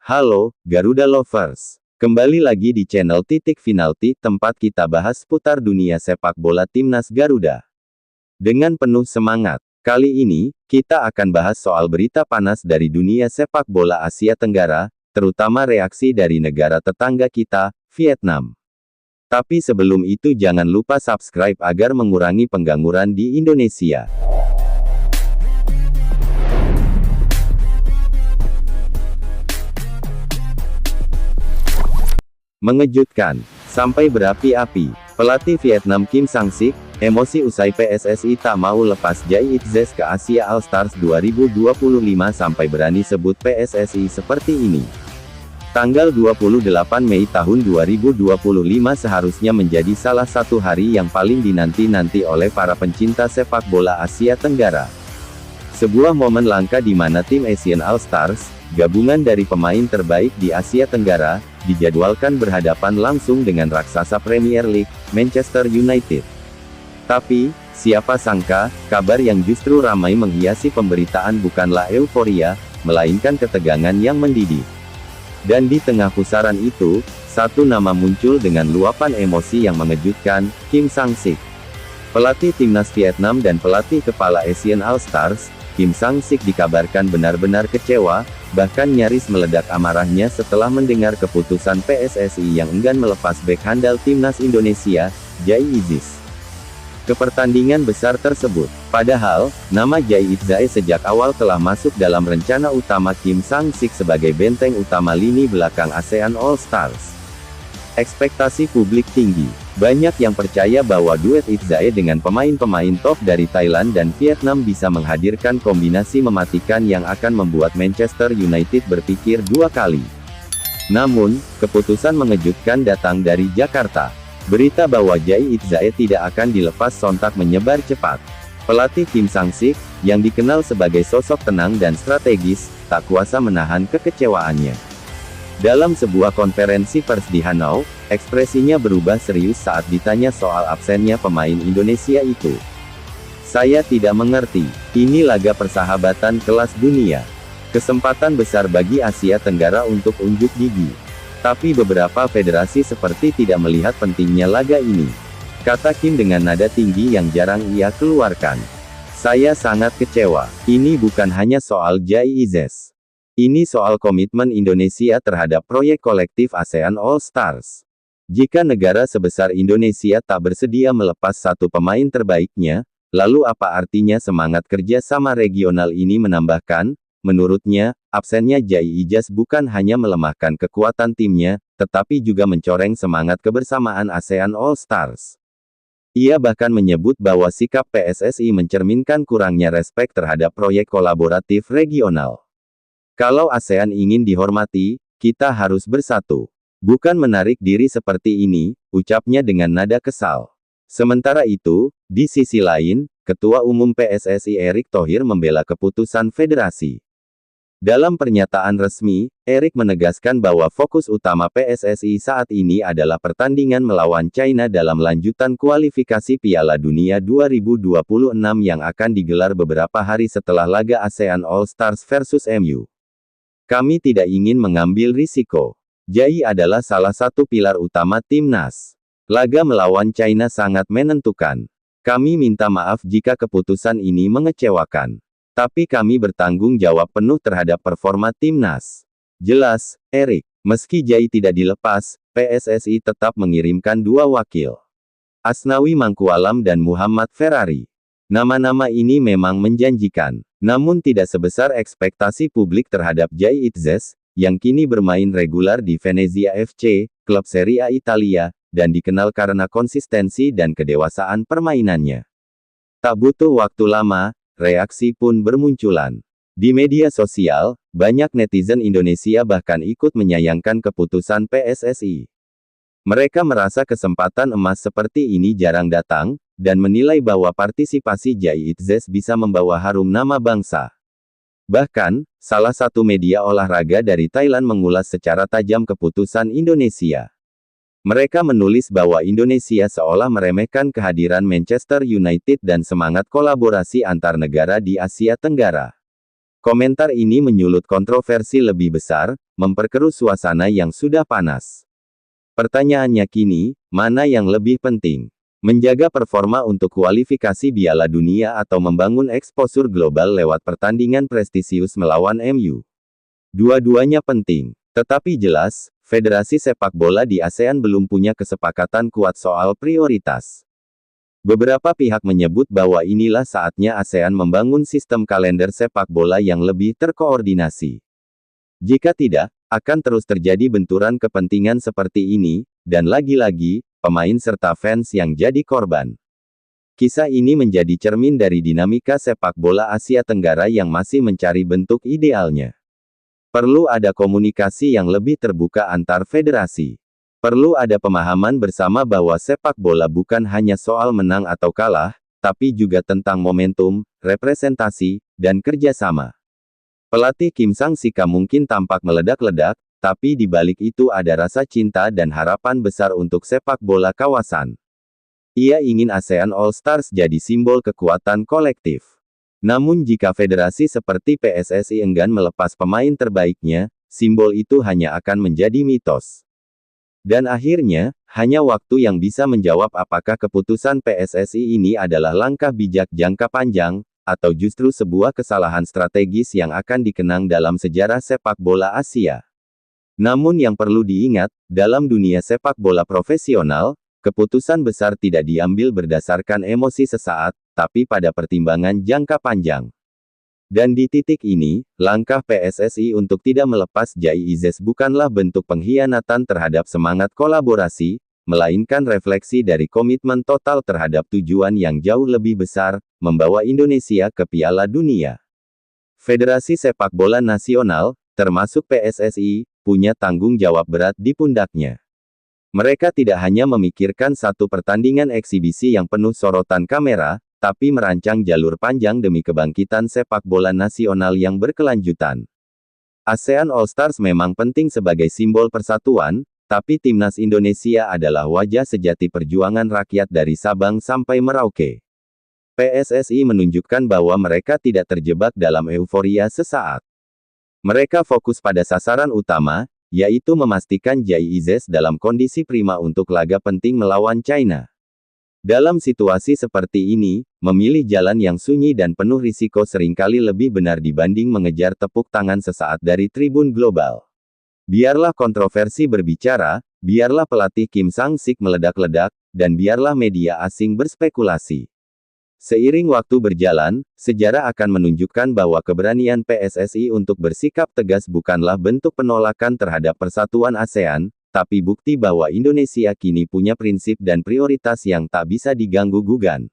Halo, Garuda Lovers. Kembali lagi di channel Titik Finalti, tempat kita bahas seputar dunia sepak bola timnas Garuda. Dengan penuh semangat, kali ini, kita akan bahas soal berita panas dari dunia sepak bola Asia Tenggara, terutama reaksi dari negara tetangga kita, Vietnam. Tapi sebelum itu jangan lupa subscribe agar mengurangi pengangguran di Indonesia. Mengejutkan, sampai berapi-api, pelatih Vietnam Kim Sang-sik, emosi usai PSSI tak mau lepas Jai Itzes ke Asia All Stars 2025 sampai berani sebut PSSI seperti ini. Tanggal 28 Mei tahun 2025 seharusnya menjadi salah satu hari yang paling dinanti-nanti oleh para pencinta sepak bola Asia Tenggara. Sebuah momen langka di mana tim Asian All Stars, gabungan dari pemain terbaik di Asia Tenggara, dijadwalkan berhadapan langsung dengan raksasa Premier League, Manchester United. Tapi, siapa sangka, kabar yang justru ramai menghiasi pemberitaan bukanlah euforia, melainkan ketegangan yang mendidih. Dan di tengah pusaran itu, satu nama muncul dengan luapan emosi yang mengejutkan, Kim Sang-sik. Pelatih timnas Vietnam dan pelatih kepala Asian All Stars, Kim Sang-sik dikabarkan benar-benar kecewa, bahkan nyaris meledak amarahnya setelah mendengar keputusan PSSI yang enggan melepas bek handal timnas Indonesia, Jai Itzes, ke pertandingan besar tersebut. Padahal, nama Jai Itzes sejak awal telah masuk dalam rencana utama Kim Sang-sik sebagai benteng utama lini belakang ASEAN All Stars. Ekspektasi publik tinggi. Banyak yang percaya bahwa duet Itzes dengan pemain-pemain top dari Thailand dan Vietnam bisa menghadirkan kombinasi mematikan yang akan membuat Manchester United berpikir dua kali. Namun, keputusan mengejutkan datang dari Jakarta. Berita bahwa Jai Itzes tidak akan dilepas sontak menyebar cepat. Pelatih Kim Sang-sik, yang dikenal sebagai sosok tenang dan strategis, tak kuasa menahan kekecewaannya. Dalam sebuah konferensi pers di Hanoi, ekspresinya berubah serius saat ditanya soal absennya pemain Indonesia itu. "Saya tidak mengerti. Ini laga persahabatan kelas dunia. Kesempatan besar bagi Asia Tenggara untuk unjuk gigi. Tapi beberapa federasi seperti tidak melihat pentingnya laga ini," kata Kim dengan nada tinggi yang jarang ia keluarkan. "Saya sangat kecewa. Ini bukan hanya soal Jai Itzes. Ini soal komitmen Indonesia terhadap proyek kolektif ASEAN All Stars. Jika negara sebesar Indonesia tak bersedia melepas satu pemain terbaiknya, lalu apa artinya semangat kerja sama regional ini?" Menambahkan, menurutnya, absennya Jai Itzes bukan hanya melemahkan kekuatan timnya, tetapi juga mencoreng semangat kebersamaan ASEAN All Stars. Ia bahkan menyebut bahwa sikap PSSI mencerminkan kurangnya respek terhadap proyek kolaboratif regional. "Kalau ASEAN ingin dihormati, kita harus bersatu. Bukan menarik diri seperti ini," ucapnya dengan nada kesal. Sementara itu, di sisi lain, Ketua Umum PSSI Erick Thohir membela keputusan federasi. Dalam pernyataan resmi, Erick menegaskan bahwa fokus utama PSSI saat ini adalah pertandingan melawan China dalam lanjutan kualifikasi Piala Dunia 2026 yang akan digelar beberapa hari setelah laga ASEAN All Stars versus MU. "Kami tidak ingin mengambil risiko. Jai adalah salah satu pilar utama timnas. Laga melawan China sangat menentukan. Kami minta maaf jika keputusan ini mengecewakan. Tapi kami bertanggung jawab penuh terhadap performa timnas," jelas Erick. Meski Jai tidak dilepas, PSSI tetap mengirimkan dua wakil, Asnawi Mangkualam dan Muhammad Ferrari. Nama-nama ini memang menjanjikan, namun tidak sebesar ekspektasi publik terhadap Jai Itzes, yang kini bermain regular di Venezia FC, klub Serie A Italia, dan dikenal karena konsistensi dan kedewasaan permainannya. Tak butuh waktu lama, reaksi pun bermunculan. Di media sosial, banyak netizen Indonesia bahkan ikut menyayangkan keputusan PSSI. Mereka merasa kesempatan emas seperti ini jarang datang, dan menilai bahwa partisipasi Jai Itzes bisa membawa harum nama bangsa. Bahkan, salah satu media olahraga dari Thailand mengulas secara tajam keputusan Indonesia. Mereka menulis bahwa Indonesia seolah meremehkan kehadiran Manchester United dan semangat kolaborasi antar negara di Asia Tenggara. Komentar ini menyulut kontroversi lebih besar, memperkeruh suasana yang sudah panas. Pertanyaannya kini, mana yang lebih penting? Menjaga performa untuk kualifikasi Piala Dunia atau membangun eksposur global lewat pertandingan prestisius melawan MU? Dua-duanya penting. Tetapi jelas, Federasi Sepak Bola di ASEAN belum punya kesepakatan kuat soal prioritas. Beberapa pihak menyebut bahwa inilah saatnya ASEAN membangun sistem kalender sepak bola yang lebih terkoordinasi. Jika tidak, akan terus terjadi benturan kepentingan seperti ini, dan lagi-lagi, pemain serta fans yang jadi korban. Kisah ini menjadi cermin dari dinamika sepak bola Asia Tenggara yang masih mencari bentuk idealnya. Perlu ada komunikasi yang lebih terbuka antar federasi. Perlu ada pemahaman bersama bahwa sepak bola bukan hanya soal menang atau kalah, tapi juga tentang momentum, representasi, dan kerjasama. Pelatih Kim Sang-sik mungkin tampak meledak-ledak, tapi di balik itu ada rasa cinta dan harapan besar untuk sepak bola kawasan. Ia ingin ASEAN All Stars jadi simbol kekuatan kolektif. Namun jika federasi seperti PSSI enggan melepas pemain terbaiknya, simbol itu hanya akan menjadi mitos. Dan akhirnya, hanya waktu yang bisa menjawab apakah keputusan PSSI ini adalah langkah bijak jangka panjang, atau justru sebuah kesalahan strategis yang akan dikenang dalam sejarah sepak bola Asia. Namun yang perlu diingat, dalam dunia sepak bola profesional, keputusan besar tidak diambil berdasarkan emosi sesaat, tapi pada pertimbangan jangka panjang. Dan di titik ini, langkah PSSI untuk tidak melepas Jai Izes bukanlah bentuk pengkhianatan terhadap semangat kolaborasi, melainkan refleksi dari komitmen total terhadap tujuan yang jauh lebih besar, membawa Indonesia ke Piala Dunia. Federasi Sepak Bola Nasional, termasuk PSSI, punya tanggung jawab berat di pundaknya. Mereka tidak hanya memikirkan satu pertandingan eksibisi yang penuh sorotan kamera, tapi merancang jalur panjang demi kebangkitan sepak bola nasional yang berkelanjutan. ASEAN All Stars memang penting sebagai simbol persatuan, tapi timnas Indonesia adalah wajah sejati perjuangan rakyat dari Sabang sampai Merauke. PSSI menunjukkan bahwa mereka tidak terjebak dalam euforia sesaat. Mereka fokus pada sasaran utama, yaitu memastikan Jai Izes dalam kondisi prima untuk laga penting melawan China. Dalam situasi seperti ini, memilih jalan yang sunyi dan penuh risiko seringkali lebih benar dibanding mengejar tepuk tangan sesaat dari tribun global. Biarlah kontroversi berbicara, biarlah pelatih Kim Sang-sik meledak-ledak, dan biarlah media asing berspekulasi. Seiring waktu berjalan, sejarah akan menunjukkan bahwa keberanian PSSI untuk bersikap tegas bukanlah bentuk penolakan terhadap persatuan ASEAN, tapi bukti bahwa Indonesia kini punya prinsip dan prioritas yang tak bisa diganggu-gugat.